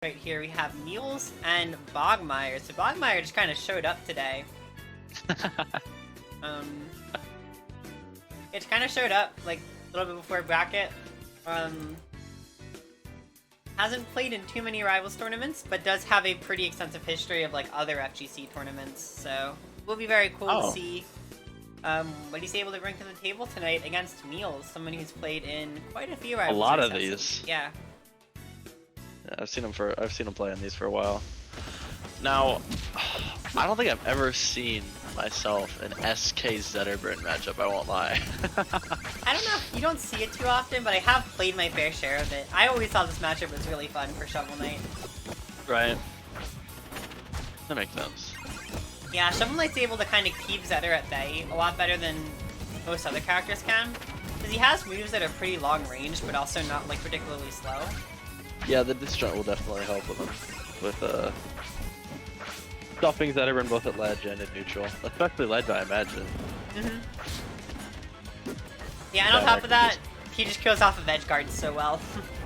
Right here we have Meeles and Bogmire. So Bogmire just kind of showed up today. It kind of showed up like a little bit before bracket. Hasn't played in too many Rivals tournaments, but does have a pretty extensive history of like other FGC tournaments. So it will be very cool to see what he's able to bring to the table tonight against Meeles, someone who's played in quite a few Rivals. A lot of these. Yeah. Yeah, I've seen him play in these for a while. Now, I don't think I've ever seen myself an SK Zetterburn matchup, I won't lie. I don't know, you don't see it too often, but I have played my fair share of it. I always thought this matchup was really fun for Shovel Knight. Right. That makes sense. Yeah, Shovel Knight's able to kind of keep Zetter at bay a lot better than most other characters can. Because he has moves that are pretty long range, but also not like particularly slow. Yeah, the disjunct will definitely help with him. With stopping Zetterburn both at ledge and in neutral. Especially ledge, I imagine. Yeah, and on top of that, he just kills off of edge guards so well.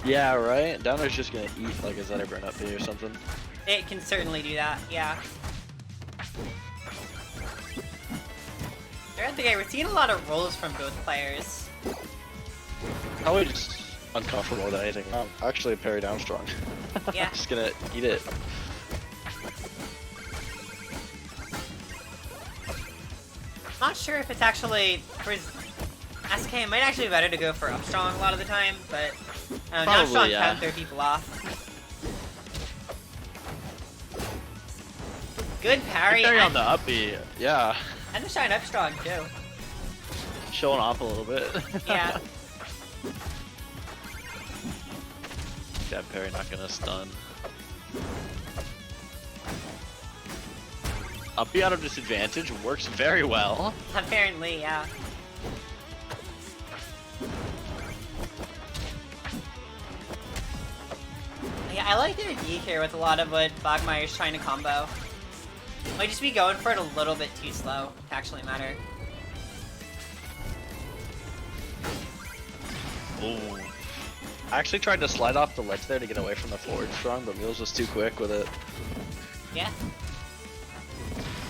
Yeah, right? Downer's just gonna eat like a Zetterburn up here or something. It can certainly do that, yeah. They're at the game. We're seeing a lot of rolls from both players. Probably just uncomfortable with anything. Actually, parry down strong. Yeah. Just gonna eat it. Not sure if it's actually for SK. It might actually be better to go for up strong a lot of the time, but down strong can throw people off. Good parry. Parry on the up B, yeah. And the shine up strong too. Showing off a little bit. Yeah. Jab parry not gonna stun. Up B out of disadvantage works very well. Apparently, yeah. Yeah, I like the idea here with a lot of what Bogmire's trying to combo. Might just be going for it a little bit too slow to actually matter. Ooh. I actually tried to slide off the ledge there to get away from the forward strong, but Meeles was too quick with it. Yeah.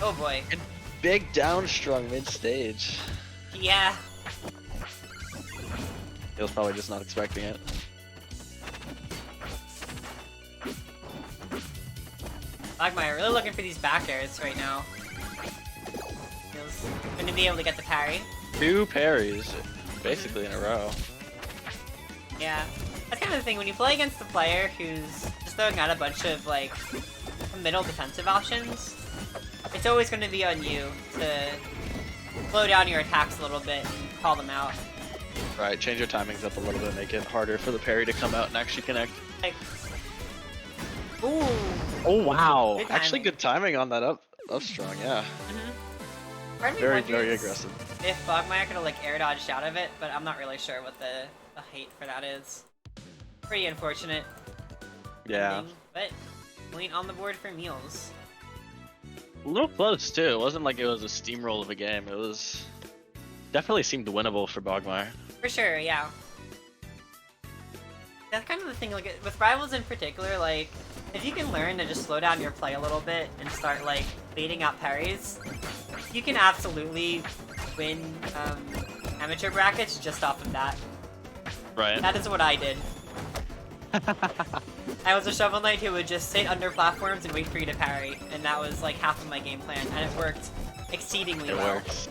Oh boy. And big down strong mid stage. Yeah. He was probably just not expecting it. Bogmire really looking for these back airs right now. Feels going to be able to get the parry. 2 parries, basically in a row. Yeah. That's kind of the thing, when you play against a player who's just throwing out a bunch of, like, middle defensive options, it's always going to be on you to slow down your attacks a little bit and call them out. Right, change your timings up a little bit, make it harder for the parry to come out and actually connect. Like, ooh! Oh wow! Good Actually good timing on that up strong, yeah. Very aggressive. If Bogmire could have, like, air dodged out of it, but I'm not really sure what the hate for that is. Pretty unfortunate. Yeah. Ending, but point on the board for Meeles. A little close too. It wasn't like it was a steamroll of a game. It was definitely seemed winnable for Bogmire. For sure, yeah. That's kind of the thing, like, with Rivals in particular, like, if you can learn to just slow down your play a little bit and start, like, baiting out parries, you can absolutely win amateur brackets just off of that. Right. That is what I did. I was a Shovel Knight who would just sit under platforms and wait for you to parry, and that was like half of my game plan, and it worked exceedingly well. It works.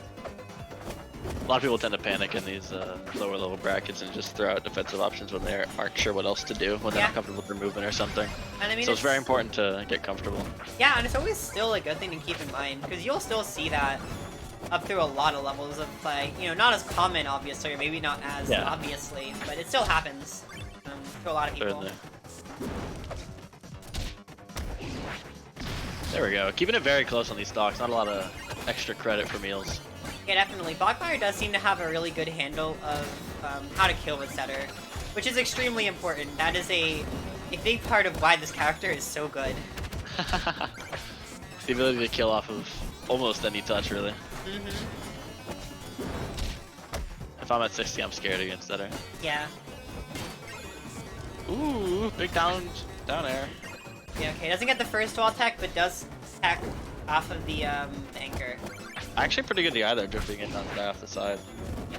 A lot of people tend to panic in these lower level brackets and just throw out defensive options when they aren't sure what else to do, when they're not comfortable with their movement or something. And I mean, so it's very important to get comfortable. Yeah, and it's always still a good thing to keep in mind, because you'll still see that up through a lot of levels of play. You know, not as common, obviously, or maybe not as obviously, but it still happens to a lot of people. Certainly. There we go. Keeping it very close on these stocks. Not a lot of extra credit for Meeles. Yeah, definitely. Bogmire does seem to have a really good handle of how to kill with Zetter, which is extremely important. That is a big part of why this character is so good. The ability to kill off of almost any touch, really. If I'm at 60, I'm scared against Zetter. Yeah. Ooh, big down air. Okay, doesn't get the first wall tech, but does tech off of the anchor. Actually, pretty good DI there, drifting in on the guy off the side. Yeah.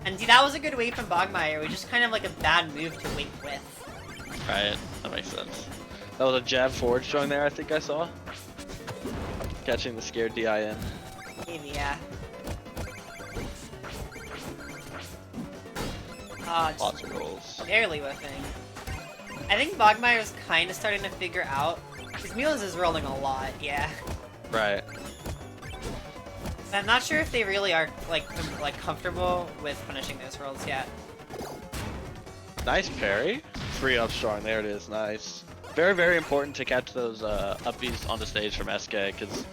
And see, that was a good wait from Bogmire. It was just kind of like a bad move to wait with. Right, that makes sense. That was a jab forward showing there, I think I saw. Catching the scared DI in. Maybe, yeah. Oh, Lots of rolls. barely whiffing. I think Bogmire is kind of starting to figure out, because Meeles is rolling a lot, yeah. Right. I'm not sure if they really are like comfortable with punishing those rolls yet. Nice parry. Free up strong. There it is. Nice. Very, very important to catch those upbeats on the stage from SK, because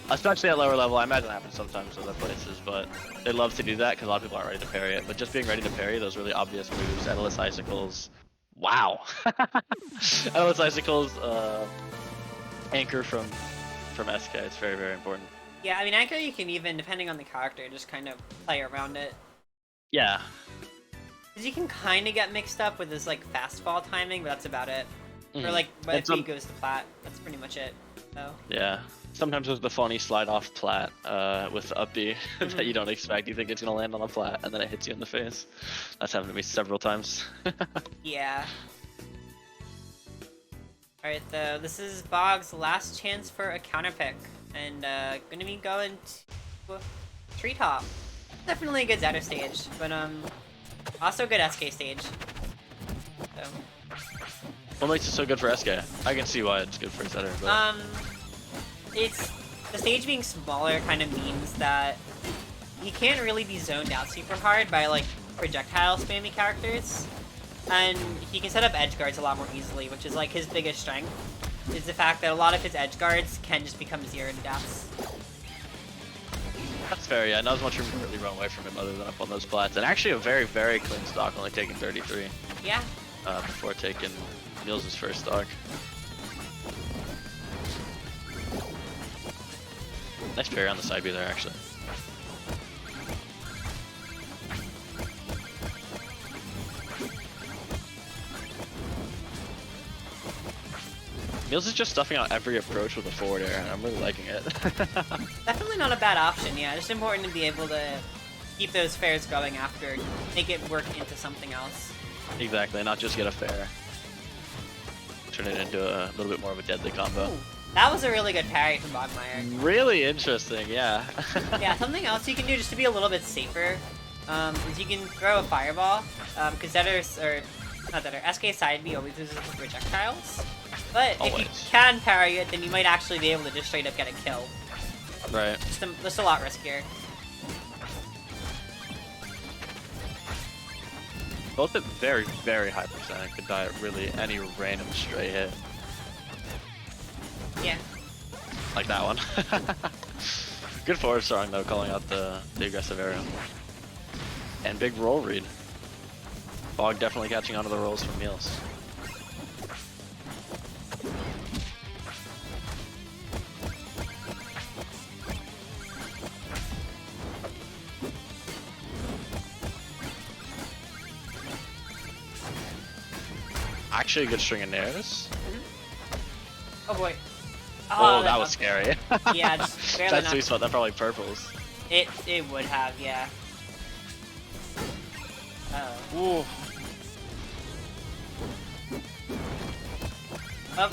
especially at lower level, I imagine it happens sometimes in other places, but they love to do that because a lot of people aren't ready to parry it. But just being ready to parry those really obvious moves, endless icicles. Wow. Endless icicles, anchor from SK. It's very, very important. Yeah, I mean, anchor you can even, depending on the character, just kind of play around it. Yeah. Because you can kind of get mixed up with this like fast fall timing, but that's about it. Or like, but if he goes to plat, that's pretty much it. So. Yeah. Sometimes there's the funny slide off plat with up B that you don't expect. You think it's gonna land on a plat, and then it hits you in the face. That's happened to me several times. Yeah. Alright, though, this is Bog's last chance for a counter pick. And gonna be going to Treetop. Definitely a good Zetter stage, but also a good SK stage. So. What makes it so good for SK? I can see why it's good for Zetter, but... It's the stage being smaller kind of means that he can't really be zoned out super hard by like projectile spammy characters, and he can set up edge guards a lot more easily, which is like his biggest strength. Is the fact that a lot of his edge guards can just become zero to deaths. That's fair, yeah. Not as much room to really run away from him other than up on those plats. And actually a very, very clean stock, only taking 33. Yeah. Before taking Meeles' first stock. Nice parry on the side B there, actually. Meeles is just stuffing out every approach with a forward air, and I'm really liking it. Definitely not a bad option, yeah. Just important to be able to keep those fairs going after, make it work into something else. Exactly, not just get a fair. Turn it into a little bit more of a deadly combo. Ooh, that was a really good parry from Bogmire. Really interesting, yeah. Yeah, something else you can do just to be a little bit safer is you can throw a fireball, because SK side B always uses projectiles. But if you can parry it, then you might actually be able to just straight up get a kill. Right. Just a lot riskier. Both at very, very high percent. Could die at really any random stray hit. Yeah. Like that one. Good forward throwing though, calling out the aggressive aerial. And big roll read. Bog definitely catching onto the rolls from Meeles. Actually a good string of nairs. Oh boy. Oh, that was scary. Yeah, just barely that sweet spot, that probably purples. It would have, yeah. Uh-oh. Ooh. Oh.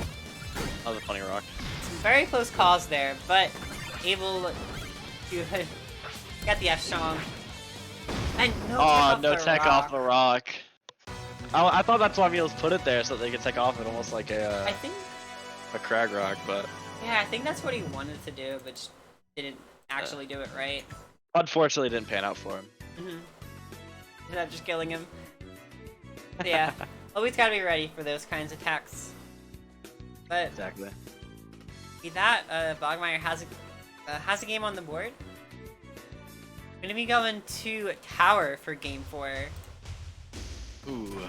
That was a funny rock. Some very close calls there, but able to get the F strong. And no tech off the rock. I thought that's why Meeles put it there, so that they could tech off it almost like a crag rock, but... Yeah, I think that's what he wanted to do, but just didn't actually do it right. Unfortunately, it didn't pan out for him. Ended up just killing him. But yeah, always gotta be ready for those kinds of attacks. But exactly. With that, Bogmire has a game on the board. Gonna be going to Tower for Game 4. Ooh.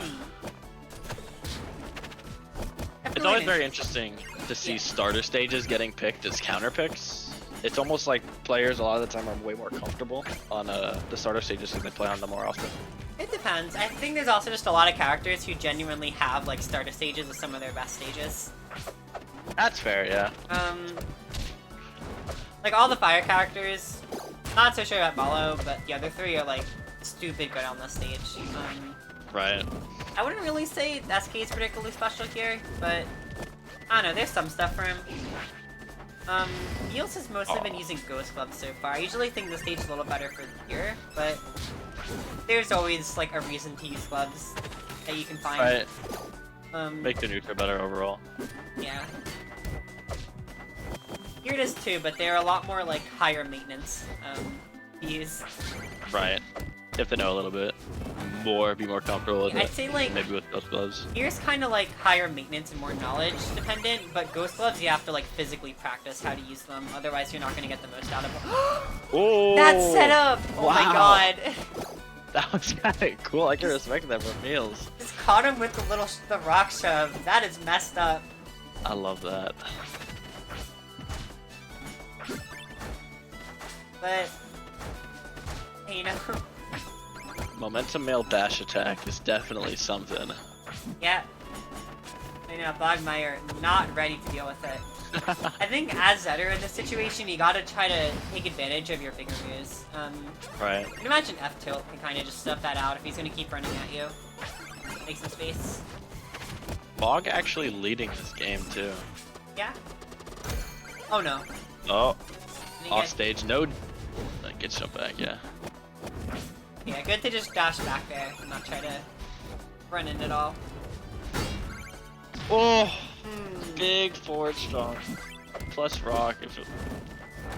It's always very interesting to see starter stages getting picked as counter picks. It's almost like players a lot of the time are way more comfortable on the starter stages because they play on them more often. It depends. I think there's also just a lot of characters who genuinely have like starter stages as some of their best stages. That's fair, yeah. Like all the fire characters, not so sure about Malo, but the other three are like stupid good on this stage. Right. I wouldn't really say SK is particularly special here, but I don't know, there's some stuff for him. Meeles has mostly been using Ghost Gloves so far. I usually think the stage is a little better for here, but there's always like a reason to use gloves that you can find. Right. Make the neutral better overall. Yeah. Here it is too, but they're a lot more like higher maintenance to use. Right. You have to know a little bit more, be more comfortable with it. I'd say like maybe with Ghost Gloves. Here's kind of like higher maintenance and more knowledge dependent, but Ghost Gloves you have to like physically practice how to use them, otherwise you're not going to get the most out of them. Oh! That setup! Oh wow. my god! That was kind of cool. I can respect that from Meeles. Just caught him with the rock shove. That is messed up. I love that. But you know. Momentum mail dash attack is definitely something. Yeah. I know, Bogmire not ready to deal with it. I think as Zetter in this situation, you gotta try to take advantage of your bigger moves. Right. You can imagine F tilt can kind of just stuff that out if he's gonna keep running at you. Make some space. Bog actually leading this game too. Yeah. Oh no. Oh. Off stage, no. Get jump back, yeah. Yeah, good to just dash back there and not try to run in at all. Oh, big forward strong. Plus rock. If it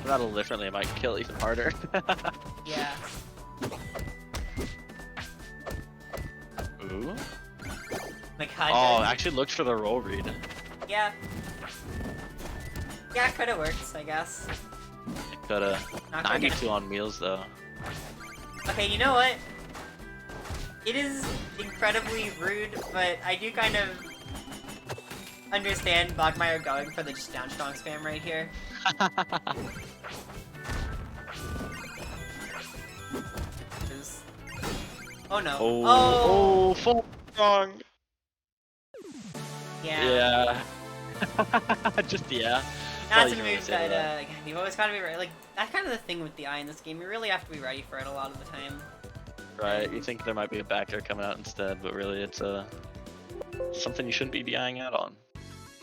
rattled differently, it might kill even harder. Yeah. Ooh. My god. Oh, actually looked for the roll read. Yeah. Yeah, it could've worked, I guess. It coulda. Not quite 92 on Meeles though. Okay, you know what? It is incredibly rude, but I do kind of understand Bogmire going for the just down strong spam right here. Oh no. Oh, full strong. Yeah. Yeah. Just yeah. That's a move that, again, you've always gotta be ready. Like, that's kind of the thing with the eye in this game. You really have to be ready for it a lot of the time. Right, you think there might be a back air coming out instead, but really it's something you shouldn't be DIing out on.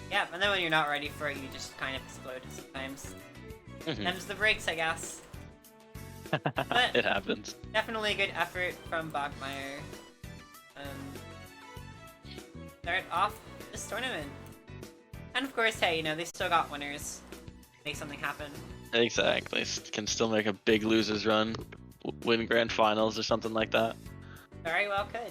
Yeah, and then when you're not ready for it, you just kind of explode sometimes. Them's the breaks, I guess. But it happens. Definitely a good effort from Bogmire. Start off this tournament. And of course, hey, you know, they still got winners. Make something happen. Exactly. Can still make a big losers run. Win grand finals or something like that. Very well could.